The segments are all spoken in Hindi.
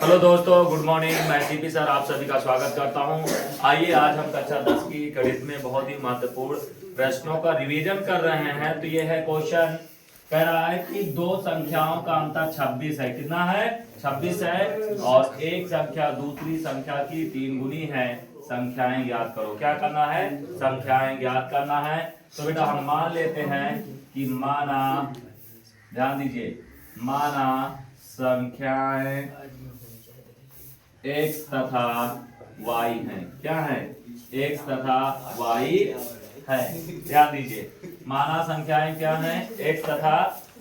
हेलो दोस्तों, गुड मॉर्निंग। मैं टीपी सर आप सभी का स्वागत करता हूं। आइए आज हम कक्षा 10 की गणित में बहुत ही महत्वपूर्ण प्रश्नों का रिवीजन कर रहे हैं। तो ये है क्वेश्चन, कह रहा है कि दो संख्याओं का अंतर 26 है। कितना है? 26 है। और एक संख्या दूसरी संख्या की 3 गुनी है। संख्याएं ज्ञात करो। क्या करना है? संख्याएं ज्ञात करना है। तो बेटा हम मान लेते हैं कि माना, ध्यान दीजिए, माना संख्याएं x तथा y है। क्या है? x तथा y है। ध्यान दीजिए, माना संख्याएं क्या हैं? x तथा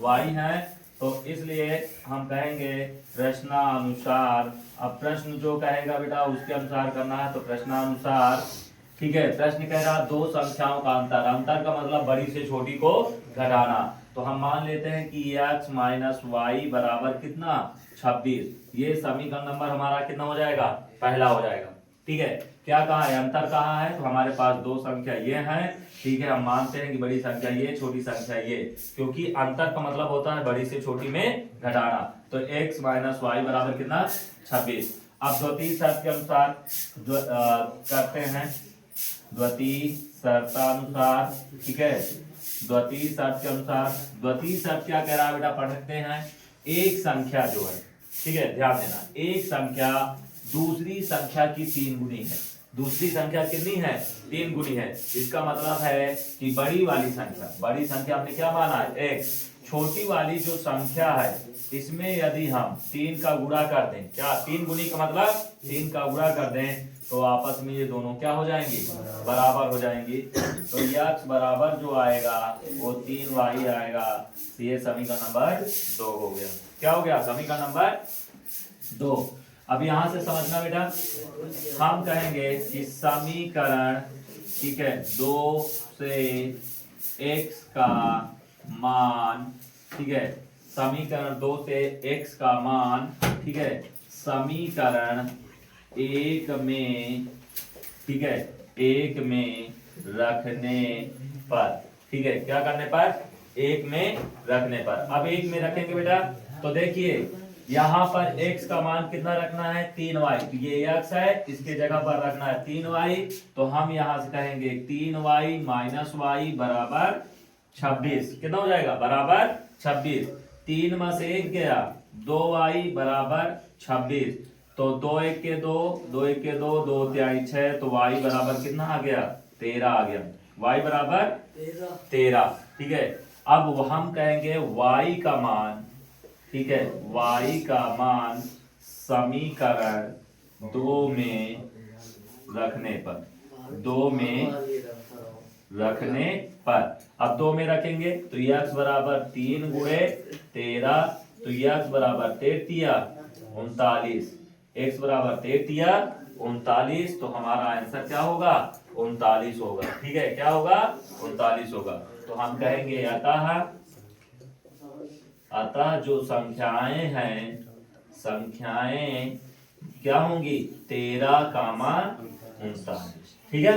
y हैं। तो इसलिए हम कहेंगे प्रश्नानुसार। अब प्रश्न जो कहेगा बेटा उसके अनुसार करना है। तो प्रश्नानुसार, ठीक है। प्रश्न कह रहा दो संख्याओं का अंतर, अंतर का मतलब बड़ी से छोटी को घटाना। तो हम मान लेते हैं कि x माइनस वाई बराबर कितना? 26। ये समीकरण नंबर हमारा कितना हो जाएगा? पहला हो जाएगा। ठीक है। क्या कहा है? अंतर कहा है। तो हमारे पास दो संख्या ये है। ठीक है, हम मानते हैं कि बड़ी संख्या ये, छोटी संख्या ये, क्योंकि अंतर का मतलब होता है बड़ी से छोटी में घटाना। तो x माइनस वाई बराबर कितना? 26। अब द्वितीय शर्त के अनुसार करते हैं। द्वितीय शर्तानुसार, ठीक है। द्वितीय शर्त के अनुसार, द्वितीय शर्त क्या कह रहा है बेटा? पढ़ते हैं। एक संख्या जो है, ठीक है, ध्यान देना, एक संख्या दूसरी संख्या की 3 गुनी है। दूसरी संख्या कितनी है? 3 गुनी है। इसका मतलब है कि बड़ी वाली संख्या, बड़ी संख्या हमने क्या माना है? एक। छोटी वाली जो संख्या है इसमें यदि हम 3 का गुणा कर दें, क्या 3 गुनी का मतलब 3 का गुणा कर दें, तो आपस में ये दोनों क्या हो जाएंगी? बराबर हो जाएंगी। तो x बराबर जो आएगा वो 3y आएगा। तो ये समीकरण नंबर 2 हो गया। क्या हो गया? समीकरण नंबर 2। अब यहां से समझना बेटा, हम कहेंगे कि समीकरण, ठीक है, 2 से x का मान, ठीक है, समीकरण 2 से x का मान, ठीक है, समीकरण 1 में, ठीक है, 1 में रखने पर, ठीक है, क्या करने पर? 1 में रखने पर। अब 1 में रखेंगे बेटा, तो देखिए यहां पर x का मान कितना रखना है? 3y। तो ये x है, इसके जगह पर रखना है 3y। तो हम यहां से कहेंगे 3y माइनस y बराबर 26। कितना हो जाएगा? बराबर 26। 3 में से 1 गया, 2y बराबर 26। तो 2 1 के 2, 2 1 के 2, 2 तिहाई 6। तो y बराबर कितना आ गया? 13 आ गया। y बराबर 13। ठीक है। अब हम कहेंगे y का मान, ठीक है, y का मान समीकरण 2 में रखने पर, 2 में रखने पर। अब 2 में रखेंगे तो x बराबर 3 गुणे 13। तो x बराबर 39, x बराबर 39। तो हमारा आंसर क्या होगा? 39 होगा। ठीक है, क्या होगा? 39 होगा। तो हम कहेंगे अतः जो संख्याएं हैं, संख्याएं क्या होंगी? 13 कामा 39। ठीक है।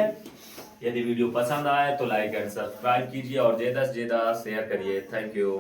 यदि वीडियो पसंद आए तो लाइक एंड सब्सक्राइब कीजिए और ज्यादा से ज्यादा शेयर करिए। Thank you.